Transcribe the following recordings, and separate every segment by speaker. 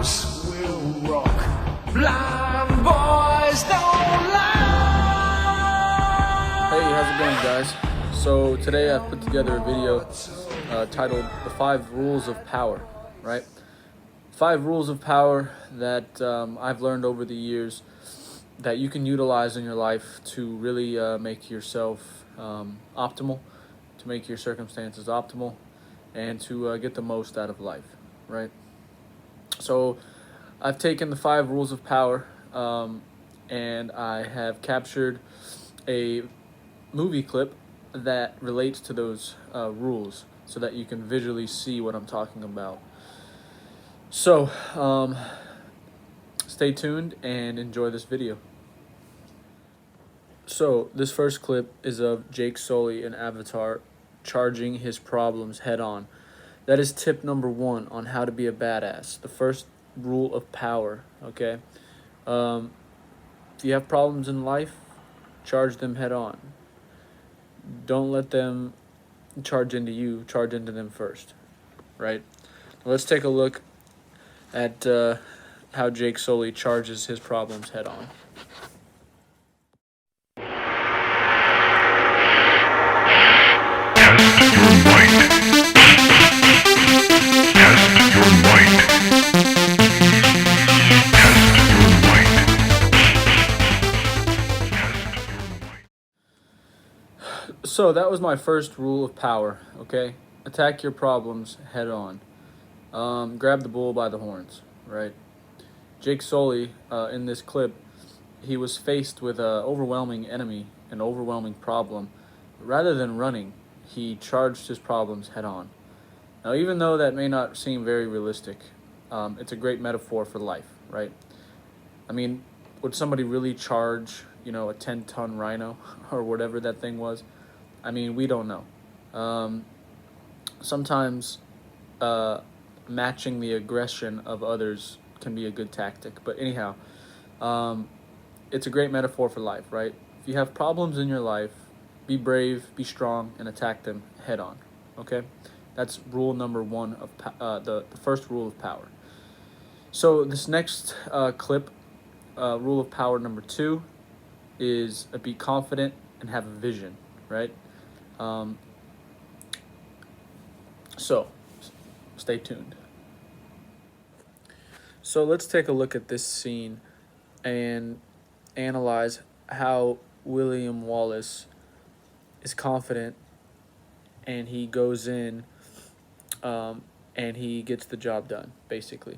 Speaker 1: house will rock. Blind boys don't lie.
Speaker 2: Hey, how's it going, guys? So today I've put together a video titled The 5 Rules of Power, right? 5 rules of power that I've learned over the years that you can utilize in your life to really make yourself optimal, to make your circumstances optimal, and to get the most out of life, right? So I've taken the 5 rules of power and I have captured a movie clip that relates to those rules so that you can visually see what I'm talking about. So stay tuned and enjoy this video. So this first clip is of Jake Sully in Avatar charging his problems head on. That is tip number 1 on how to be a badass. The first rule of power, okay? If you have problems in life, charge them head on. Don't let them charge into you, charge into them first, right? Let's take a look at how Jake Sully charges his problems head on. So that was my first rule of power, okay? Attack your problems head on. Grab the bull by the horns, right? Jake Sully, in this clip, he was faced with an overwhelming enemy, an overwhelming problem. Rather than running, he charged his problems head on. Now, even though that may not seem very realistic, it's a great metaphor for life, right? I mean, would somebody really charge, a 10-ton rhino or whatever that thing was? I mean, we don't know. Sometimes matching the aggression of others can be a good tactic. But anyhow, it's a great metaphor for life, right? If you have problems in your life, be brave, be strong, and attack them head on, okay? That's rule number 1 of the first rule of power. So this next clip, rule of power number 2, is be confident and have a vision, right? So stay tuned. So let's take a look at this scene and analyze how William Wallace is confident and he goes in and he gets the job done, basically.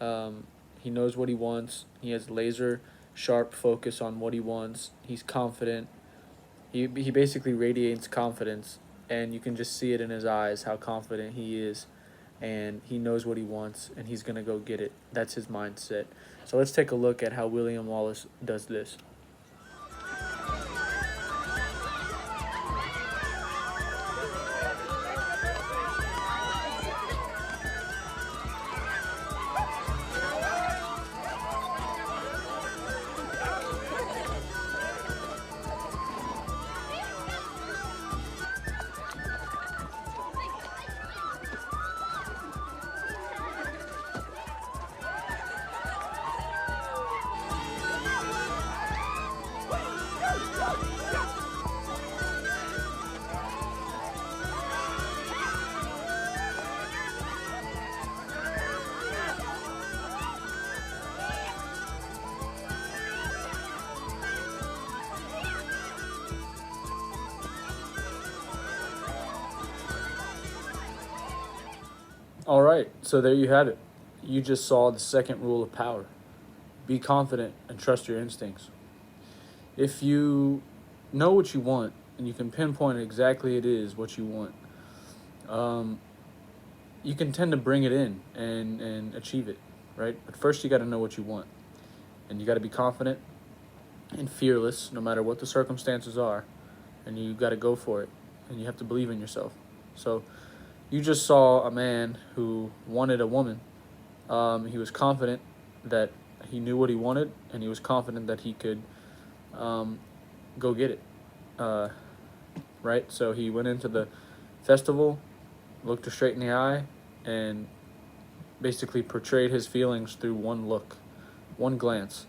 Speaker 2: He knows what he wants. He has laser sharp focus on what he wants. He's confident. He basically radiates confidence, and you can just see it in his eyes how confident he is, and he knows what he wants, and he's going to go get it. That's his mindset. So let's take a look at how William Wallace does this. All right, so there you have it. You just saw the second rule of power. Be confident and trust your instincts. If you know what you want and you can pinpoint exactly it is what you want, you can tend to bring it in and achieve it, right? But first you got to know what you want. And you got to be confident and fearless no matter what the circumstances are. And you got to go for it. And you have to believe in yourself. So you just saw a man who wanted a woman. He was confident that he knew what he wanted, and he was confident that he could go get it. Right? So he went into the festival, looked her straight in the eye, and basically portrayed his feelings through one look, one glance.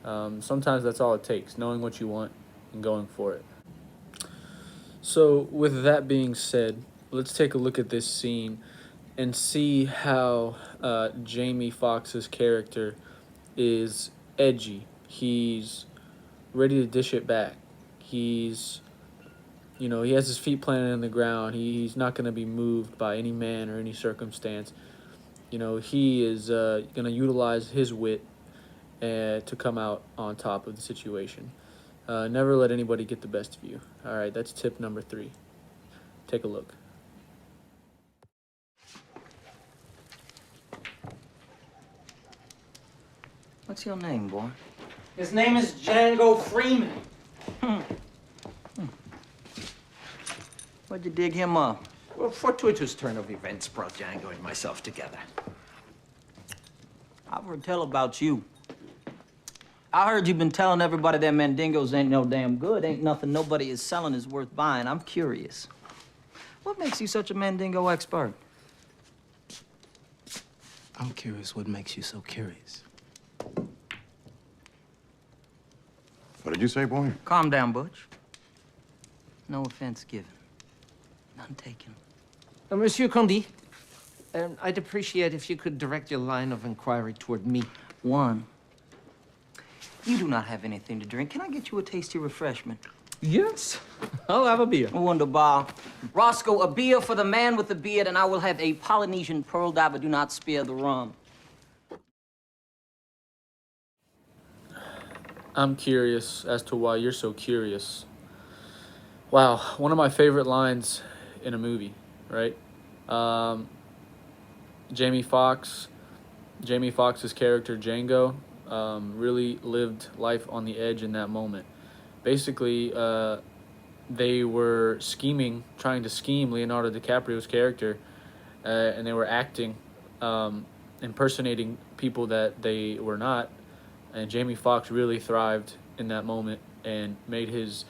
Speaker 2: Sometimes that's all it takes, knowing what you want and going for it. So, with that being said, let's take a look at this scene and see how Jamie Foxx's character is edgy. He's ready to dish it back. He's, he has his feet planted in the ground. He's not going to be moved by any man or any circumstance. He is going to utilize his wit to come out on top of the situation. Never let anybody get the best of you. All right, that's tip number 3. Take a look.
Speaker 3: What's your name, boy?
Speaker 4: His name is Django Freeman.
Speaker 3: Where'd you dig him up?
Speaker 4: Well, fortuitous turn of events brought Django and myself together.
Speaker 3: I've heard tell about you. I heard you've been telling everybody that Mandingos ain't no damn good. Ain't nothing nobody is selling is worth buying. I'm curious. What makes you such a Mandingo expert?
Speaker 5: I'm curious what makes you so curious.
Speaker 6: What did you say, boy?
Speaker 3: Calm down, Butch. No offense given. None taken.
Speaker 4: Monsieur Condé, I'd appreciate if you could direct your line of inquiry toward me.
Speaker 3: One, you do not have anything to drink. Can I get you a tasty refreshment?
Speaker 4: Yes, I'll have a beer.
Speaker 3: Wunderbar. Roscoe, a beer for the man with the beard, and I will have a Polynesian pearl diver. Do not spare the rum.
Speaker 2: I'm curious as to why you're so curious. Wow, one of my favorite lines in a movie, right? Jamie Foxx's character, Django, really lived life on the edge in that moment. Basically, they were trying to scheme Leonardo DiCaprio's character, and they were acting, impersonating people that they were not. And Jamie Foxx really thrived in that moment and made his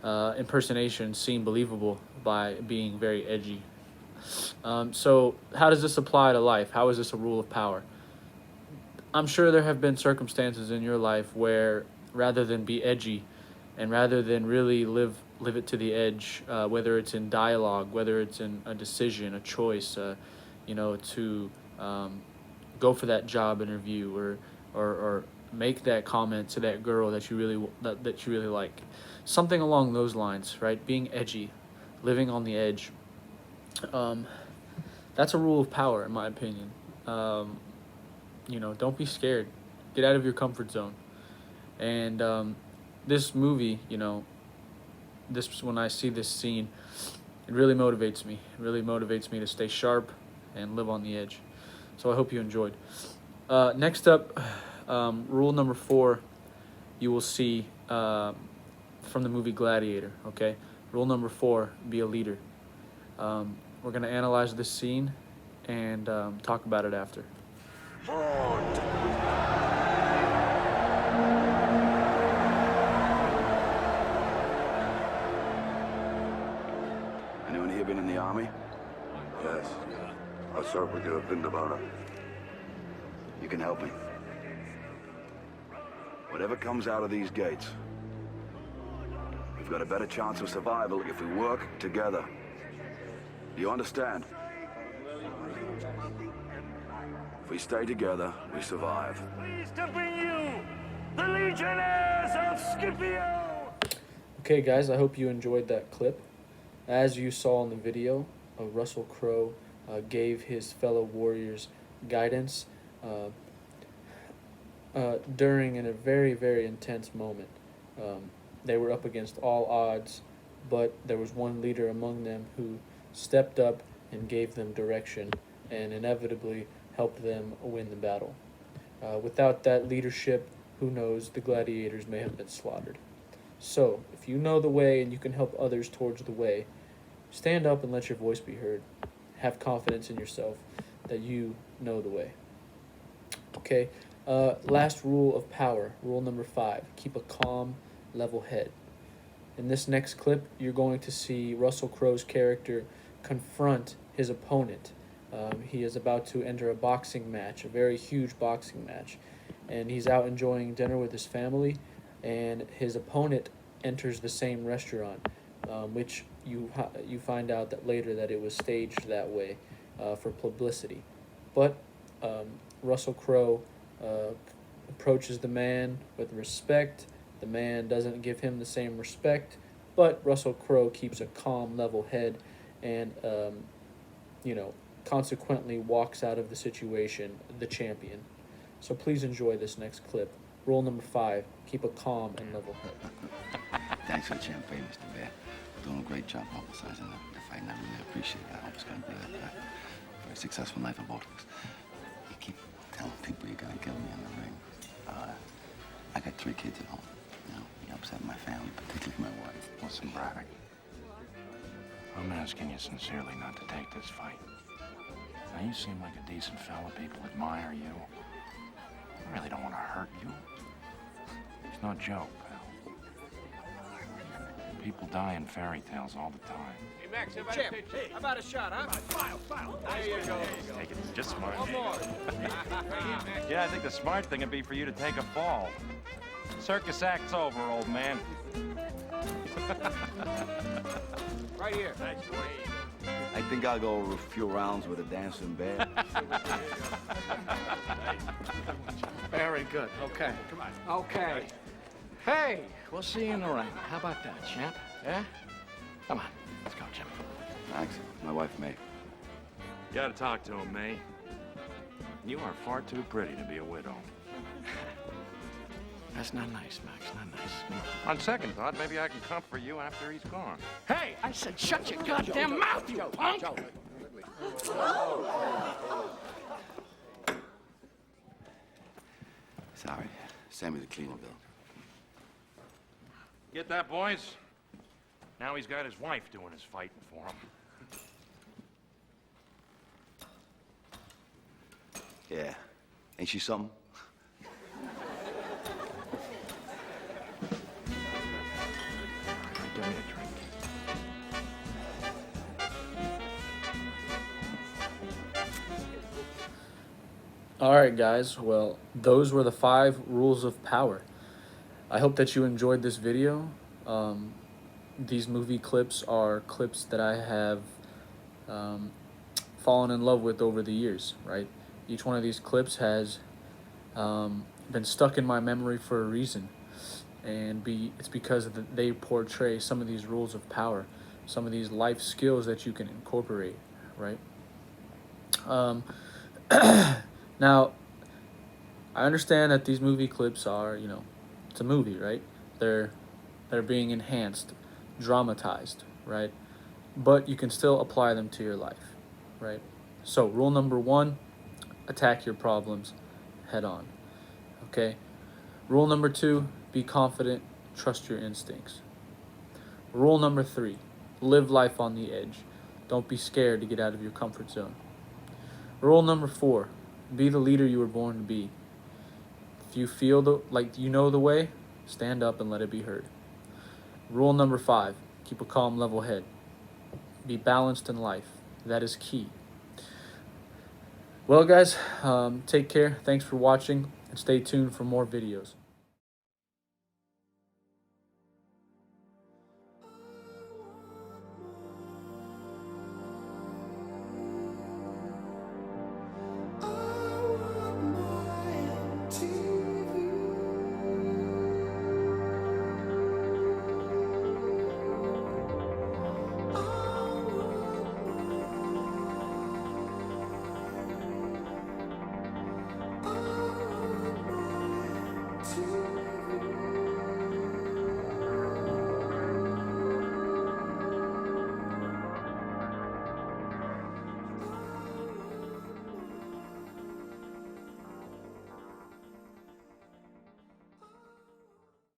Speaker 2: impersonation seem believable by being very edgy. So how does this apply to life? How is this a rule of power? I'm sure there have been circumstances in your life where rather than be edgy and rather than really live it to the edge, whether it's in dialogue, whether it's in a decision, a choice, to go for that job interview or make that comment to that girl that you really like, something along those lines, right? Being edgy, living on the edge. That's a rule of power, in my opinion. Don't be scared. Get out of your comfort zone. And this movie, when I see this scene, it really motivates me. It really motivates me to stay sharp and live on the edge. So I hope you enjoyed. Next up, rule number 4, you will see from the movie Gladiator, okay? Rule number 4, be a leader. We're going to analyze this scene and talk about it after.
Speaker 7: Anyone here been in the army?
Speaker 6: Yes. I served with you in Nevada.
Speaker 7: You can help me. Whatever comes out of these gates, we've got a better chance of survival if we work together. Do you understand? If we stay together, we survive.
Speaker 1: Pleased to bring you the Legionnaires of Scipio!
Speaker 2: Okay, guys, I hope you enjoyed that clip. As you saw in the video, Russell Crowe gave his fellow warriors guidance during a very, very intense moment. They were up against all odds, but there was one leader among them who stepped up and gave them direction and inevitably helped them win the battle. Without that leadership, who knows, the gladiators may have been slaughtered. So, if you know the way and you can help others towards the way, stand up and let your voice be heard. Have confidence in yourself that you know the way. Okay, last rule of power, rule number 5, keep a calm, level head. In this next clip, you're going to see Russell Crowe's character confront his opponent He is about to enter a boxing match, a very huge boxing match, and he's out enjoying dinner with his family, and his opponent enters the same restaurant, which you find out that later that it was staged that way for publicity. But Russell Crowe approaches the man with respect. The man doesn't give him the same respect, but Russell Crowe keeps a calm, level head, and consequently walks out of the situation the champion. So please enjoy this next clip. Rule number 5: keep a calm and level head.
Speaker 8: Thanks for the champagne, Mr. Bear. Doing a great job publicizing the fight, and I really appreciate it. I hope it's going to be a very successful night for both of us. You keep telling people you're going to kill me in the ring. I got 3 kids at home. You upset my family, particularly my wife.
Speaker 9: Listen, Braddock, I'm asking you sincerely not to take this fight. Now, you seem like a decent fella. People admire you. I really don't want to hurt you. It's no joke, pal. People die in fairy tales all the time.
Speaker 10: Hey, Max, how about a shot, huh? File. There you go.
Speaker 9: Take it just smart.
Speaker 10: One more.
Speaker 9: Yeah, I think the smart thing would be for you to take a fall. Circus act's over, old man.
Speaker 10: Right here.
Speaker 9: Thanks, boy.
Speaker 7: I think I'll go over a few rounds with a dancing bear.
Speaker 4: Very good. Okay.
Speaker 10: Come on.
Speaker 4: Okay. Hey, we'll see you in the ring. How about that, champ? Yeah? Come on. Let's go, Jim.
Speaker 7: Thanks. My wife, May.
Speaker 9: You gotta talk to him, May. You are far too pretty to be a widow.
Speaker 4: That's not nice, Max. Not nice. No.
Speaker 9: On second thought, maybe I can comfort you after he's gone.
Speaker 4: Hey, I said shut your goddamn mouth, you punk!
Speaker 7: Sorry. Sammy's a cleaner, Bill.
Speaker 9: Get that, boys? Now he's got his wife doing his fighting for him.
Speaker 7: Yeah. Ain't she something?
Speaker 4: Give me a drink.
Speaker 2: Alright guys, well, those were the 5 rules of power. I hope that you enjoyed this video. These movie clips are clips that I have fallen in love with over the years, right? Each one of these clips has been stuck in my memory for a reason. And it's because they portray some of these rules of power, some of these life skills that you can incorporate, right? Now, I understand that these movie clips are, it's a movie, right? They're being enhanced, dramatized, right? But you can still apply them to your life, right? So, rule number 1, attack your problems head on, okay? Rule number 2, be confident, trust your instincts. Rule number 3, live life on the edge. Don't be scared to get out of your comfort zone. Rule number 4, be the leader you were born to be. If you feel like you know the way, stand up and let it be heard. Rule number 5, keep a calm, level head. Be balanced in life. That is key. Well, guys, take care. Thanks for watching, and stay tuned for more videos.